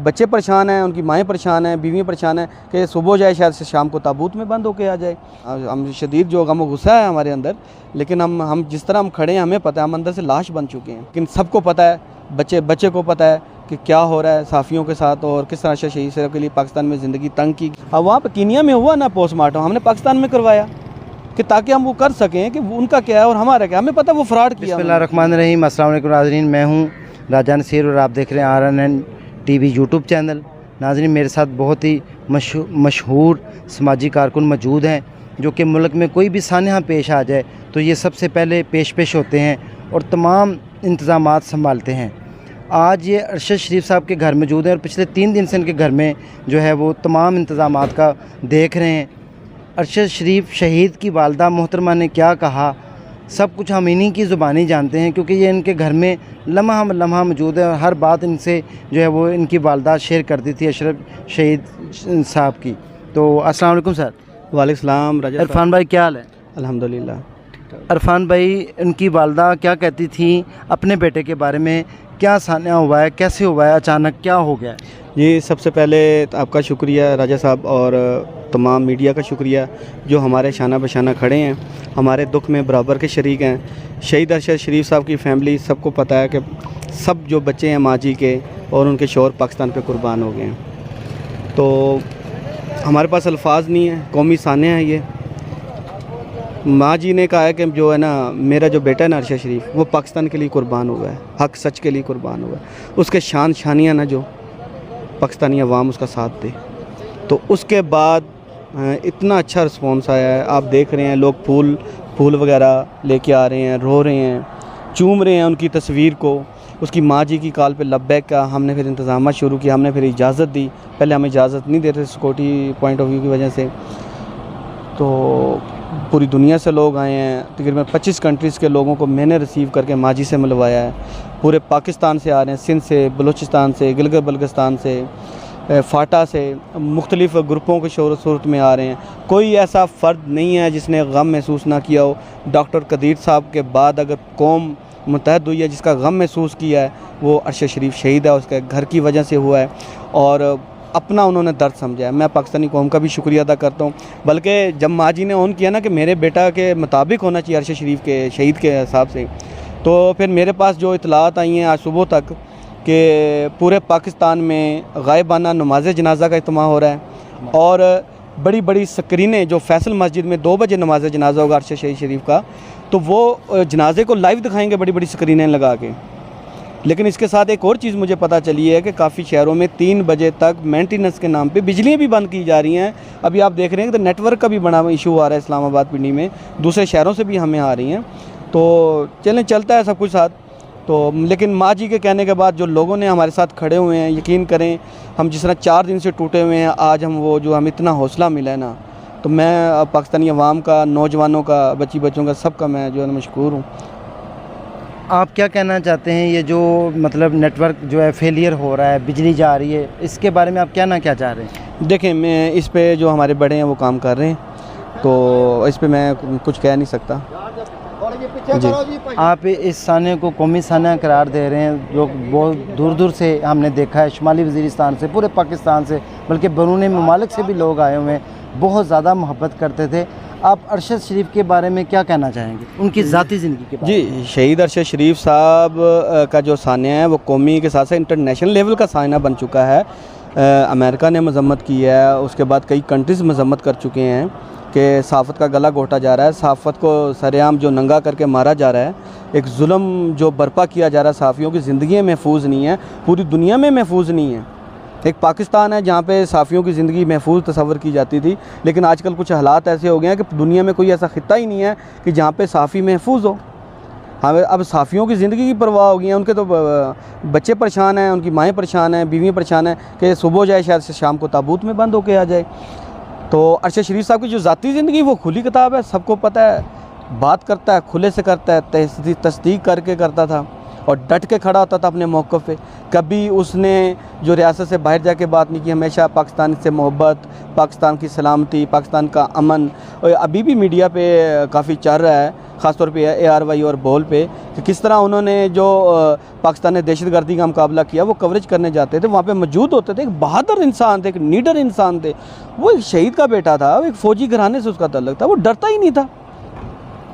बच्चे परेशान हैं, उनकी माएँ परेशान हैं, बीवियाँ परेशान हैं कि सुबह जाए शायद से शाम को ताबूत में बंद होके आ जाए। हम शदीद जो गम गुस्सा है हमारे अंदर, लेकिन हम जिस तरह हम खड़े हैं हमें पता है हम अंदर से लाश बन चुके हैं। लेकिन सबको पता है, बच्चे को पता है कि क्या हो रहा है साफ़ियों के साथ और किस तरह से शहीद साहब के लिए पाकिस्तान में ज़िंदगी तंग की। अब वहाँ पर कीनिया में हुआ ना पोस्टमार्टम, हमने पाकिस्तान में करवाया कि ताकि हम वो कर सकें कि उनका क्या है और हमारा क्या। हमें पता है वो फ्रॉड किया। बिस्मिल्लाहिर्रहमानिर्रहीम। अस्सलाम वालेकुम नाज़रीन, मैं हूँ राजा नसीर और आप देख रहे हैं RNN TV यूट्यूब चैनल। नाज़रीन, मेरे साथ बहुत ही मशहूर समाजी कारकुन मौजूद हैं जो कि मुल्क में कोई भी सानहा पेश आ जाए तो ये सबसे पहले पेश होते हैं और तमाम इंतज़ामात संभालते हैं। आज ये अरशद शरीफ साहब के घर मौजूद हैं और पिछले 3 दिन से इनके घर में जो है वो तमाम इंतज़ामात का देख रहे हैं। अरशद शरीफ शहीद की वालदा मोहतरमा ने क्या कहा, सब कुछ हम इन्हीं की ज़ुबानी जानते हैं क्योंकि ये इनके घर में लम्हा मौजूद है और हर बात इनसे जो है वो इनकी वालदा शेयर करती थी अशरफ शहीद साहब की। तो अस्सलाम वालेकुम सर। वालेकुम सलाम राजा। इरफान भाई क्या हाल है? अल्हम्दुलिल्लाह। इरफान भाई, उनकी वालदा क्या कहती थी अपने बेटे के बारे में, क्या सान्या हुआ है, कैसे हुआ है, अचानक क्या हो गया? जी, सबसे पहले आपका शुक्रिया राजा साहब और तमाम मीडिया का शुक्रिया जो हमारे शाना बशाना खड़े हैं, हमारे दुख में बराबर के शरीक हैं। शहीद अरशद शरीफ साहब की फैमिली सबको पता है कि सब जो बच्चे हैं माँ जी के और उनके शौहर पाकिस्तान पे कुर्बान हो गए हैं। तो हमारे पास अल्फाज नहीं है, कौमी सान्या है ये। माँ जी ने कहा है कि जो है ना मेरा जो बेटा है ना अरशद शरीफ वो पाकिस्तान के लिए कुर्बान हुआ है, हक सच के लिए कुर्बान हुआ है। उसके शानियाँ ना जो पाकिस्तानी अवाम उसका साथ दे। तो उसके बाद इतना अच्छा रिस्पॉन्स आया है। आप देख रहे हैं लोग फूल वगैरह लेके आ रहे हैं, रो रहे हैं, चूम रहे हैं उनकी तस्वीर को। उसकी माँ जी की कॉल पे लब्बैक का हमने फिर इंतज़ाम शुरू किया, हमने फिर इजाज़त दी। पहले हमें इजाज़त नहीं देते सिक्योरिटी पॉइंट ऑफ व्यू की वजह से। तो पूरी दुनिया से लोग आए हैं, तकरीबन 25 कंट्रीज़ के लोगों को मैंने रिसीव करके माँ जी से मिलवाया है। पूरे पाकिस्तान से आ रहे हैं, सिंध से, बलूचिस्तान से, गिलगित बल्तिस्तान से, फाटा से, मुख्तलिफ़ ग्रुपों के सूरत में आ रहे हैं। कोई ऐसा फ़र्द नहीं है जिसने गम महसूस ना किया हो। डॉक्टर कदीर साहब के बाद अगर कौम मुत्तहद हुई है जिसका गम महसूस किया है वो अरशद शरीफ शहीद है, उसके घर की वजह से हुआ है और अपना उन्होंने दर्द समझा है। मैं पाकिस्तानी कौम का भी शुक्रिया अदा करता हूँ। बल्कि जब माँ जी ने ऑन किया ना कि मेरे बेटा के मुताबिक होना चाहिए अरशद शरीफ के शहीद के हिसाब से, तो फिर मेरे पास जो इतलात आई हैं आज सुबह तक कि पूरे पाकिस्तान में गायबाना नमाज जनाजा का इज्तिमा हो रहा है और बड़ी बड़ी स्क्रीनें जो फैसल मस्जिद में 2 बजे नमाज जनाजा होगा अरशद शरीफ का, तो वो जनाजे को लाइव दिखाएंगे बड़ी बड़ी स्क्रीनें लगा के। लेकिन इसके साथ एक और चीज़ मुझे पता चली है कि काफ़ी शहरों में 3 बजे तक मेंटेनेंस के नाम पे बिजलियाँ भी बंद की जा रही हैं। अभी आप देख रहे हैं कि नेटवर्क का भी बड़ा इशू आ रहा है इस्लामाबाद पिंडी में, दूसरे शहरों से भी हमें आ रही हैं। तो चलता है सब कुछ साथ। तो लेकिन माँ जी के कहने के बाद जो लोगों ने हमारे साथ खड़े हुए हैं, यकीन करें हम जिस तरह 4 दिन से टूटे हुए हैं, आज हम इतना हौसला मिला है ना, तो मैं पाकिस्तानी अवाम का, नौजवानों का, बच्चों का, सबका मैं जो है मशकूर हूँ। आप क्या कहना चाहते हैं, ये जो मतलब नेटवर्क जो है फेलियर हो रहा है, बिजली जा रही है, इसके बारे में आप क्या चाह रहे हैं? देखें, मैं इस पे जो हमारे बड़े हैं वो काम कर रहे हैं, तो इस पे मैं कुछ कह नहीं सकता जी। आप इस सान्या को कौमी सान्या करार दे रहे हैं। लोग बहुत दूर से हमने देखा है, शुमाली वज़ीरिस्तान से, पूरे पाकिस्तान से, बल्कि बैरून ममालिक से भी लोग आए हुए हैं, बहुत ज़्यादा मोहब्बत करते थे। आप अरशद शरीफ के बारे में क्या कहना चाहेंगे, उनकी ज़ाती ज़िंदगी के बारे में? जी, शहीद अरशद शरीफ साहब का जो सान्या है वो कौमी के साथ साथ इंटरनेशनल लेवल का सान्या बन चुका है। अमेरिका ने मजम्मत की है, उसके बाद कई कंट्रीज़ मजम्मत कर चुके हैं कि सहाफ़त का गला घोटा जा रहा है, सहाफ़त को सरेआम जो नंगा करके मारा जा रहा है, एक जुल्म जो बर्पा किया जा रहा है, सहाफ़ियों की ज़िंदगी महफूज नहीं है, पूरी दुनिया में महफूज नहीं है। एक पाकिस्तान है जहाँ पे सहाफ़ियों की ज़िंदगी महफूज तस्वर की जाती थी, लेकिन आजकल कुछ हालात ऐसे हो गए हैं कि दुनिया में कोई ऐसा खित्ता ही नहीं है कि जहाँ पे सहाफ़ी महफूज हो। हमें अब सहाफ़ियों की ज़िंदगी की परवाह हो गई है, उनके तो बच्चे परेशान हैं, उनकी माएँ परेशान हैं, बीवियाँ परेशान हैं कि सुबह जाए शायद से शाम को ताबूत में बंद होके आ जाए। तो अरशद शरीफ साहब की जो ज़ाती ज़िंदगी वो खुली किताब है, सबको पता है, बात करता है, खुले से करता है, तस्दीक करके करता था और डट के खड़ा होता था अपने मौक़िफ़ पे। कभी उसने जो रियासत से बाहर जाके बात नहीं की, हमेशा पाकिस्तान से मोहब्बत, पाकिस्तान की सलामती, पाकिस्तान का अमन, और अभी भी मीडिया पे काफ़ी चल रहा है, ख़ासतौर पे ARY और बोल पे कि किस तरह उन्होंने जो पाकिस्तान ने दहशतगर्दी का मुकाबला किया, वो कवरेज करने जाते थे, वहाँ पे मौजूद होते थे। एक बहादुर इंसान थे, एक नीडर इंसान थे। वो एक शहीद का बेटा था, वो एक फ़ौजी घराने से उसका ताल्लुक था, वो डरता ही नहीं था,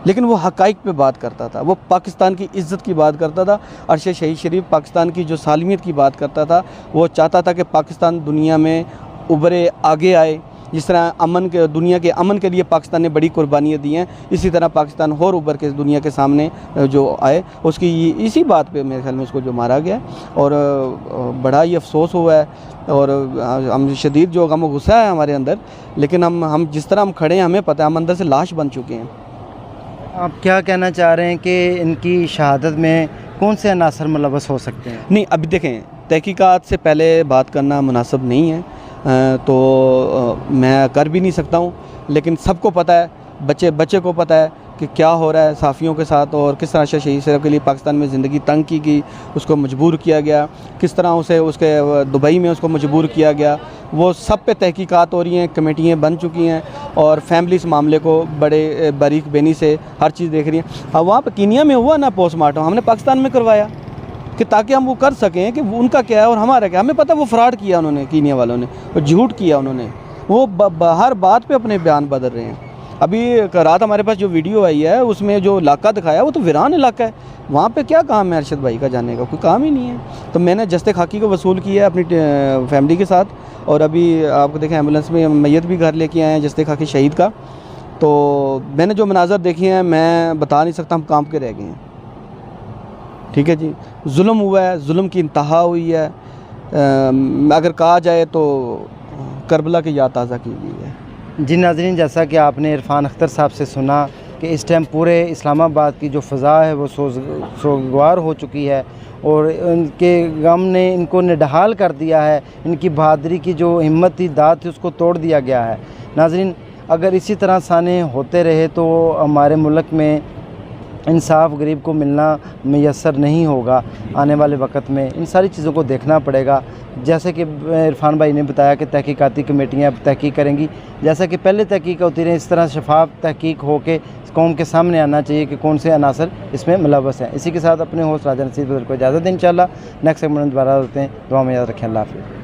लेकिन वो हक़ाइक़ पे बात करता था, वो पाकिस्तान की इज़्ज़त की बात करता था, अरशे शहीद शरीफ पाकिस्तान की जो सालमियत की बात करता था। वो चाहता था कि पाकिस्तान दुनिया में उभरे, आगे आए। जिस तरह अमन के, दुनिया के अमन के लिए पाकिस्तान ने बड़ी कुर्बानियाँ दी हैं, इसी तरह पाकिस्तान और उभर के दुनिया के सामने जो आए, उसकी इसी बात पे मेरे ख्याल में उसको जो मारा गया। और बड़ा ही अफसोस हुआ है और हम शदीद जो गम गुस्सा है हमारे अंदर, लेकिन हम जिस तरह हम खड़े हैं, हमें पता है हम अंदर से लाश बन चुके हैं। आप क्या कहना चाह रहे हैं कि इनकी शहादत में कौन से अनासर मुलव्वस हो सकते हैं? नहीं, अभी देखें, तहकीकात से पहले बात करना मुनासिब नहीं है, तो मैं कर भी नहीं सकता हूँ। लेकिन सबको पता है, बच्चे को पता है कि क्या हो रहा है साफ़ियों के साथ, और किस तरह से शहीद शरीफ के लिए पाकिस्तान में ज़िंदगी तंग की गई, उसको मजबूर किया गया, किस तरह उसे उसके दुबई में उसको मजबूर किया गया। वो सब पे तहकीकात हो रही हैं, कमेटियाँ बन चुकी हैं, और फैमिली इस मामले को बड़े बारीक बेनी से हर चीज़ देख रही है। अब वहाँ पर कीनिया में हुआ ना पोस्टमार्टम, हमने पाकिस्तान में करवाया कि ताकि हम वो कर सकें कि उनका क्या है और हमारा क्या। हमें पता है वो फ्रॉड किया उन्होंने, कीनिया वालों ने, और झूठ किया उन्होंने। वो हर बात पे अपने बयान बदल रहे हैं। अभी रात हमारे पास जो वीडियो आई है, उसमें जो इलाका दिखाया वो तो वीरान इलाका है। वहाँ पे क्या काम है अरशद भाई का जाने का? कोई काम ही नहीं है। तो मैंने जस्ते खाकी को वसूल किया है अपनी फैमिली के साथ, और अभी आपको देखें एम्बुलेंस में मैयत भी घर लेके आए हैं जस्ते खाकी शहीद का। तो मैंने जो मनाज़र देखे हैं मैं बता नहीं सकता, हम कांप के रह गए हैं। ठीक है जी, जुल्म हुआ है, जुल्म की इंतहा हुई है। अगर कहा जाए तो करबला की याद ताज़ा की गई है। जी नाज़रीन, जैसा कि आपने इरफान अख्तर साहब से सुना कि इस टाइम पूरे इस्लामाबाद की जो फ़ज़ा है वो सोगवार हो चुकी है, और उनके गम ने इनको निढाल कर दिया है। इनकी बहादुरी की जो हिम्मत थी, दाद थी, उसको तोड़ दिया गया है। नाज़रीन, अगर इसी तरह साने होते रहे तो हमारे मुल्क में इंसाफ गरीब को मिलना मैसर नहीं होगा। आने वाले वक्त में इन सारी चीज़ों को देखना पड़ेगा। जैसे कि इरफान भाई ने बताया कि तहकीकाती कमेटियाँ तहकीक करेंगी, जैसा कि पहले तहकीक होती रही, इस तरह शफाफ तहकीक हो के कौम के सामने आना चाहिए कि कौन से अनासर इसमें मुलव्वस हैं। इसी के साथ अपने होस्ट राजा नसीर बदर को इजाज़त दें। इंशाअल्लाह नेक्स्ट सेगमेंट में दोबारा होते हैं। दुआ में याद रखें। अल्लाह हाफ़िज़।